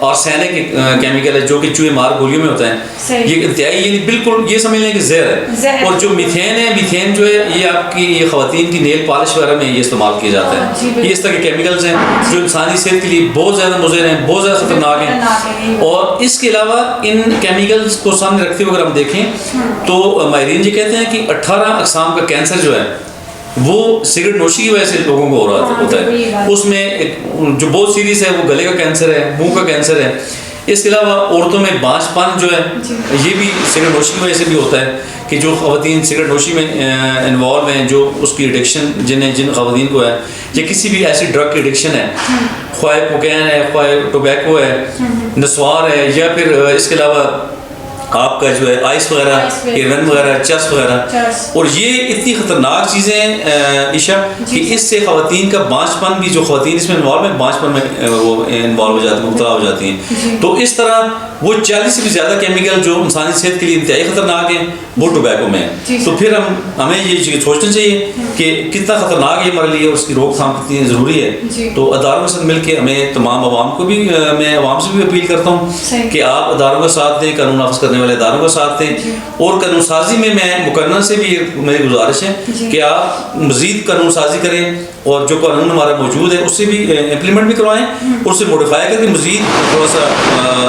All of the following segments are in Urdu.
آرسینک کیمیکل ہے جو کہ چوہے مار گولیوں میں ہوتا ہے. یہ انتہائی یعنی بالکل یہ سمجھ لیں کہ زہر ہے. اور جو میتھین ہے، میتھین جو ہے یہ آپ کی یہ خواتین کی نیل پالش وغیرہ میں یہ استعمال کیا جاتا ہے. یہ اس طرح کے کیمیکلز ہیں جو انسانی صحت کے لیے بہت زیادہ مضر ہیں، بہت زیادہ خطرناک ہیں. اور اس کے علاوہ ان کیمیکلز کو سامنے رکھتے ہوئے اگر ہم دیکھیں تو ماہرین یہ کہتے ہیں کہ 18 اقسام کا کینسر جو ہے وہ سگریٹ نوشی کی وجہ سے لوگوں کو ہو رہا ہوتا ہے. اس میں جو بہت سیریس ہے وہ گلے کا کینسر ہے، منہ کا کینسر ہے. اس کے علاوہ عورتوں میں بانجھ پن جو ہے یہ بھی سگریٹ نوشی کی وجہ سے بھی ہوتا ہے کہ جو خواتین سگریٹ نوشی میں انوالو ہیں، جو اس کی ایڈکشن جن خواتین کو ہے یا کسی بھی ایسی ڈرگ کی ایڈکشن ہے، خواہ کوکین ہے، خواہ ٹوبیکو ہے، نسوار ہے، یا پھر اس کے علاوہ آپ کا جو ہے آئس وغیرہ، ہیروئن وغیرہ، چرس وغیرہ. اور یہ اتنی خطرناک چیزیں ہیں عشا کہ اس سے خواتین کا بانجھ پن بھی، جو خواتین اس میں انوالو ہیں بانجھ پن میں وہ انوالو ہو جاتی ہیں، مبتلا ہو جاتی ہیں. تو اس طرح وہ 40 سے بھی زیادہ کیمیکل جو انسانی صحت کے لیے انتہائی خطرناک ہیں وہ ٹوبیکو میں ہیں. تو پھر ہمیں یہ سوچنا چاہیے کہ کتنا خطرناک ہے ہمارے لیے اور اس کی روک تھام کتنی ضروری ہے. تو اداروں کے ساتھ مل کے ہمیں تمام عوام کو بھی، میں عوام سے بھی اپیل کرتا ہوں کہ آپ اداروں کا ساتھ دیں، قانون نافذ کرنے والے اداروں کا ساتھ دیں. اور قانون سازی میں مقررہ سے بھی میری گزارش ہے کہ آپ مزید قانون سازی کریں اور جو قانون ہمارا موجود ہے اس سے بھی امپلیمنٹ بھی کروائیں، اور اسے موڈیفائی کر کے مزید تھوڑا سا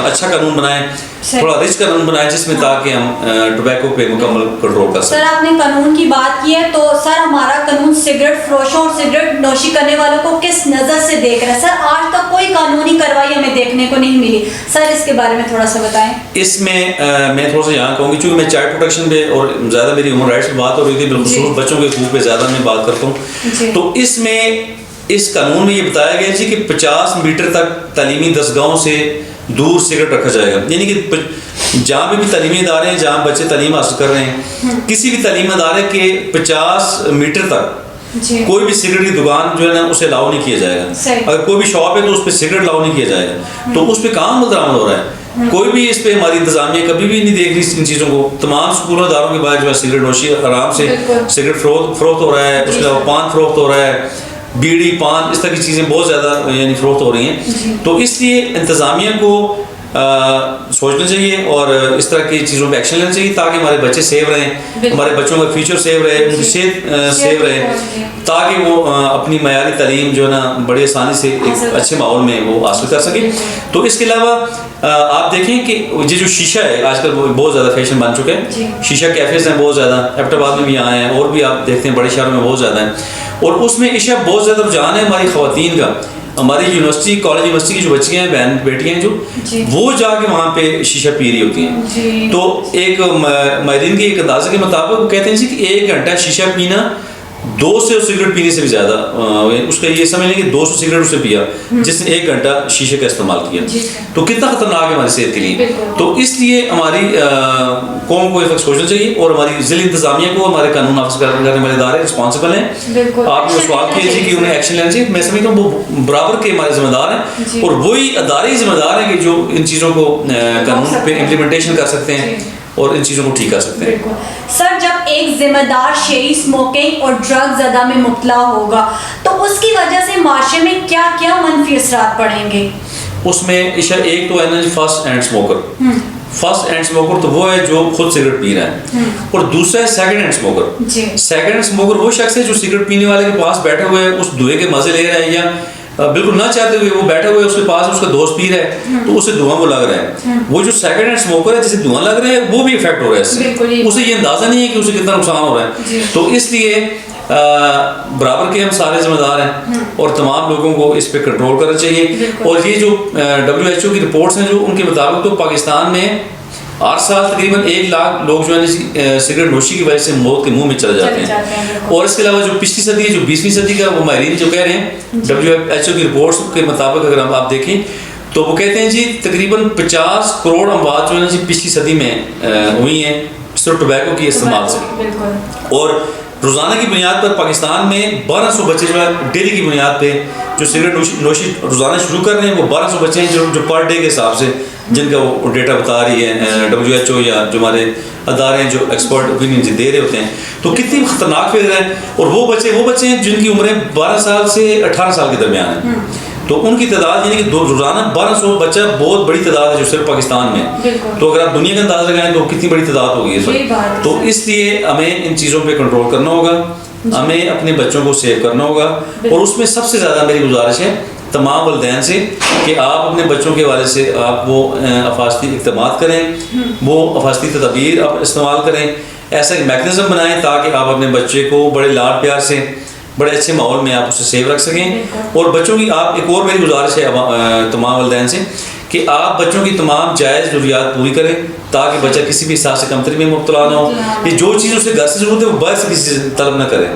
اچھا قانون بنائیں، تھوڑا رچ قانون بنائیں جس میں تاکہ ہم ٹوبیکو پہ مکمل کنٹرول کر سکیں. سر آپ نے قانون کی بات کی ہے تو سر ہمارا قانون سگریٹ فروشوں اور سگریٹ نوشی کرنے والوں کو کس نظر سے دیکھ رہا ہے؟ سر آج تک کوئی قانونی کارروائی ہمیں دیکھنے کو نہیں ملی. سر اس کے بارے میں تھوڑا سا بتائیں. اس میں میں تھوڑا سا یہاں کہوں گی، چونکہ میں چائلڈ پروٹیکشن پہ اور زیادہ میری ہیومن رائٹس پہ بات ہو رہی تھی، بالخصوص بچوں کے حقوق پہ زیادہ میں بات کرتا ہوں. تو اس میں اس قانون میں یہ بتایا گیا جی کہ 50 میٹر تک تعلیمی دستگاہوں سے دور سگریٹ رکھا جائے گا. یعنی کہ جہاں بھی تعلیمی ادارے ہیں جہاں بچے تعلیم حاصل کر رہے ہیں، کسی بھی تعلیمی ادارے کے 50 میٹر تک کوئی بھی سگریٹ کی دکان جو ہے نا اسے الاؤ نہیں کیا جائے گا. اگر کوئی بھی شاپ ہے تو اس پہ سگریٹ الاؤ نہیں کیا جائے گا. تو اس پہ کہاں عمل درآمد ہو رہا ہے؟ کوئی بھی اس پہ ہماری انتظامیہ کبھی بھی نہیں دیکھ رہی ان چیزوں کو. تمام اسکولوں اداروں کے باہر جو ہے سگریٹ نوشی آرام سے سگریٹ فروخت ہو رہا ہے. اس کے علاوہ پان فروخت ہو رہا ہے، بیڑی پان اس طرح کی چیزیں بہت زیادہ یعنی فروخت ہو رہی ہیں. تو اس لیے انتظامیہ کو سوچنا چاہیے اور اس طرح کی چیزوں پہ ایکشن لینا چاہیے تاکہ ہمارے بچے سیو رہیں، ہمارے بچوں کا فیوچر سیو رہے، ان کی صحت سیو رہے، تاکہ وہ اپنی معیاری تعلیم جو ہے نا بڑی آسانی سے ایک اچھے ماحول میں وہ حاصل کر سکیں. تو اس کے علاوہ آپ دیکھیں کہ یہ جو شیشہ ہے آج کل بہت زیادہ فیشن بن چکا ہے. شیشہ کیفیز ہیں بہت زیادہ، ایبٹ آباد میں بھی یہاں ہیں، اور بھی آپ دیکھتے ہیں بڑے شہروں میں بہت زیادہ ہیں. اور اس میں عشا بہت زیادہ رجحان ہے ہماری خواتین کا. ہماری یونیورسٹی کالج یونیورسٹی کی جو بچیاں ہیں، بہن بیٹیاں ہیں جو وہ جا کے وہاں پہ شیشہ پی رہی ہوتی ہیں. تو ایک ماہرین کے ایک اندازے کے مطابق وہ کہتے ہیں جی کہ 1 گھنٹہ شیشہ پینا 200 سگریٹ پینے سے بھی زیادہ، اس کا یہ سمجھ لیں کہ 200 سگریٹ اسے پیا جس نے 1 گھنٹہ شیشے کا استعمال کیا. تو کتنا خطرناک ہے ہماری صحت کے لیے. تو اس لیے ہماری قوم کو ایک سوچنا چاہیے اور ہماری ضلع انتظامیہ کو، ہمارے قانون نافذ کرنے والے ادارے رسپانسبل ہیں. آپ نے سوال کیا جی کہ انہیں ایکشن لینا چاہیے. میں سمجھتا ہوں وہ برابر کے ہمارے ذمہ دار ہیں اور وہی ادارے ذمہ دار ہیں کہ جو ان چیزوں کو قانون پہ امپلیمنٹیشن کر سکتے ہیں اور ان چیزوں کو ٹھیک کر سکتے ہیں. سر جب ایک ذمہ دار شہری اسموکنگ اور ڈرگ زدہ میں مبتلا ہوگا تو اس کی وجہ سے معاشرے میں کیا کیا منفی اثرات پڑیں گے؟ اس میں عشا ایک تو ہے نا جی first hand smoker. First hand smoker تو وہ ہے جو خود سگریٹ پی رہا ہے، اور دوسرا ہے second hand smoker. Second hand smoker وہ شخص ہے جو سگریٹ پینے والے کے پاس بیٹھے ہوئے اس دھوئے کے مزے لے رہا ہے، یا بالکل نہ چاہتے ہوئے وہ بیٹھے ہوئے اس کے پاس اس کا دوست پی رہا ہے تو اسے دھواں وہ لگ رہا ہے. وہ جو سیکنڈ ہینڈ اسموکر ہے جسے دھواں لگ رہا ہے وہ بھی افیکٹ ہو رہا ہے اس سے، اسے یہ اندازہ نہیں ہے کہ اسے کتنا نقصان ہو رہا ہے. تو اس لیے برابر کے ہم سارے ذمہ دار ہیں اور تمام لوگوں کو اس پہ کنٹرول کرنا چاہیے. اور یہ جو WHO کی رپورٹس ہیں جو ان کے مطابق تو پاکستان میں ہر سال تقریباً 1 لاکھ لوگ جو ہے سگریٹ نوشی کی وجہ سے موت کے منہ میں چلے جاتے ہیں. اور اس کے علاوہ جو پچھلی صدی ہے، جو 20ویں صدی کا وہ ماہرین جو کہہ رہے ہیں WHO کی رپورٹس کے مطابق اگر ہم آپ دیکھیں تو وہ کہتے ہیں جی تقریباً 50 کروڑ اموات جو ہے نا جی پچھلی صدی میں ہوئی ہیں صرف ٹوبیکو کی استعمال سے. اور روزانہ کی بنیاد پر پاکستان میں 1200 بچے جو ہے ڈیلی کی بنیاد پہ جو سگریٹ نوشی روزانہ شروع کر رہے ہیں، وہ 1200 بچے ہیں جو پر ڈے کے حساب سے جن کا وہ ڈیٹا بتا رہی ہے WHO یا جو ہمارے ادارے ہیں جو ایکسپرٹ اوپینین دے رہے ہوتے ہیں. تو کتنی خطرناک فگر ہے. اور وہ بچے ہیں جن کی عمریں 12 سال سے 18 سال کے درمیان ہیں. تو ان کی تعداد یعنی کہ روزانہ 1200 بچہ بہت بڑی تعداد ہے جو صرف پاکستان میں. تو اگر آپ دنیا کا اندازہ لگائیں تو کتنی بڑی تعداد ہوگی اس وقت. تو اس لیے ہمیں ان چیزوں پہ کنٹرول کرنا ہوگا، ہمیں اپنے بچوں کو سیو کرنا ہوگا. اور اس میں سب سے زیادہ میری گزارش ہے تمام والدین سے کہ آپ اپنے بچوں کے حوالے سے آپ وہ حفاظتی اقدامات کریں، وہ حفاظتی تدابیر آپ استعمال کریں، ایسا ایک میکنزم بنائیں تاکہ آپ اپنے بچے کو بڑے لاڈ پیار سے بڑے اچھے ماحول میں آپ اسے سیو رکھ سکیں. اور بچوں کی آپ ایک اور میری گزارش ہے تمام والدین سے کہ آپ بچوں کی تمام جائز ضروریات پوری کریں تاکہ بچہ کسی بھی حساب سے کمتری میں مبتلا نہ ہو. یہ جو چیز اسے گھر سے ضرورت ہے وہ باہر سے کسی سے طلب نہ کرے.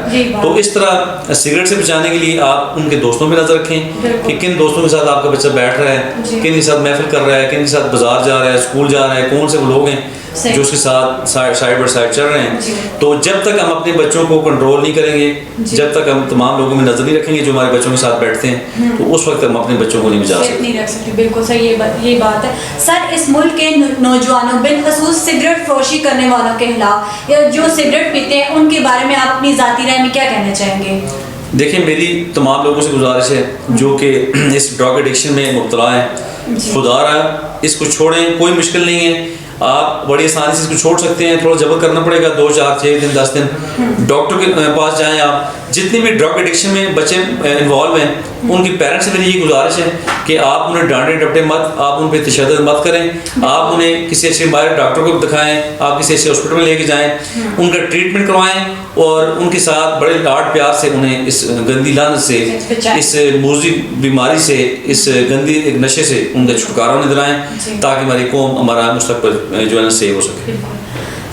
تو اس طرح سگریٹ سے بچانے کے لیے آپ ان کے دوستوں پہ نظر رکھیں کہ کن دوستوں کے ساتھ آپ کا بچہ بیٹھ رہا ہے، کن کے ساتھ محفل کر رہا ہے، کن کے ساتھ بازار جا رہا ہے، اسکول جا رہا ہے، کون سے وہ لوگ ہیں جو اس کے ساتھ سائڈ بائی سائڈ چل رہے ہیں. تو جب تک ہم اپنے بچوں کو کنٹرول نہیں کریں گے، جب تک ہم تمام لوگوں میں نظر نہیں رکھیں گے جو ہمارے بچوں کے ساتھ بیٹھتے ہیں، تو اس وقت ہم اپنے بچوں کو نہیں بچا سکتے. بالکل صحیح یہ بات ہے. سر اس ملک کے نوجوانوں بالخصوص سگریٹ فروشی کرنے والوں کے خلاف یا جو سگریٹ پیتے ہیں ان کے بارے میں آپ اپنی ذاتی رائے میں کیا کہنا چاہیں گے؟ دیکھیں میری تمام لوگوں سے گزارش ہے جو کہ اس ڈرگ ایڈکشن میں مبتلا ہیں، خدا رہا اس کو چھوڑیں، کوئی مشکل نہیں ہے. آپ بڑی آسانی سے اس کو چھوڑ سکتے ہیں. تھوڑا جبر کرنا پڑے گا، 2 4 6 دن 10 دن. ڈاکٹر کے پاس جائیں. آپ جتنے بھی ڈرگ ایڈکشن میں بچے انوالو ہیں ان کی پیرنٹس سے میری یہ گزارش ہے کہ آپ انہیں ڈانٹے ڈپٹے مت، آپ ان پہ تشدد مت کریں. آپ انہیں کسی اچھے ماہر ڈاکٹر کو دکھائیں، آپ کسی اچھے ہاسپٹل میں لے کے جائیں، ان کا ٹریٹمنٹ کروائیں اور ان کے ساتھ بڑے لاڈ پیار سے انہیں اس گندی لعنت سے، اس موذی بیماری سے، اس گندی نشے سے ان کا چھٹکارا انہیں دلائیں تاکہ ہماری قوم، ہمارا مستقبل جو ہے نا سیو ہو سکے.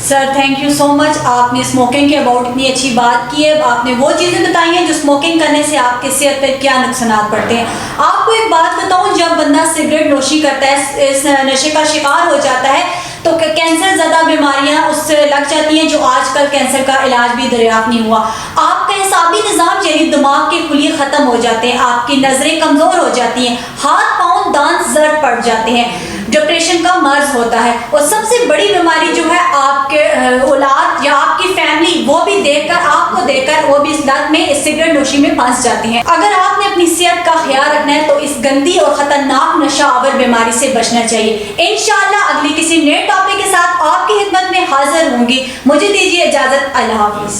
سر تھینک یو سو مچ. آپ نے اسموکنگ کے اباؤٹ اتنی اچھی بات کی ہے. آپ نے وہ چیزیں بتائی ہیں جو اسموکنگ کرنے سے آپ کی صحت پہ کیا نقصانات پڑتے ہیں. آپ کو ایک بات بتاؤں، جب بندہ سگریٹ نوشی کرتا ہے، اس نشے کا شکار ہو جاتا ہے تو کینسر زدہ بیماریاں اس سے لگ جاتی ہیں، جو آج کل کینسر کا علاج بھی دریافت نہیں ہوا. آپ کا حسابی نظام یعنی دماغ کے خلیے ختم ہو جاتے ہیں، آپ کی نظریں کمزور ہو جاتی ہیں، ہاتھ پاؤں دانت زرد پڑ جاتے ہیں، ڈپریشن کا مرض ہوتا ہے. اور سب سے بڑی بیماری جو ہے آپ کے اولاد یا آپ کی فیملی وہ بھی دیکھ کر، آپ کو دیکھ کر وہ بھی اس لت میں، اس سگریٹ نوشی میں پھنس جاتی ہیں. اگر آپ نے اپنی صحت کا خیال رکھنا ہے تو اس گندی اور خطرناک نشہ آور بیماری سے بچنا چاہیے. انشاءاللہ اگلی کسی نئے ٹاپک کے ساتھ آپ کی خدمت میں حاضر ہوں گی. مجھے دیجیے اجازت. اللہ حافظ.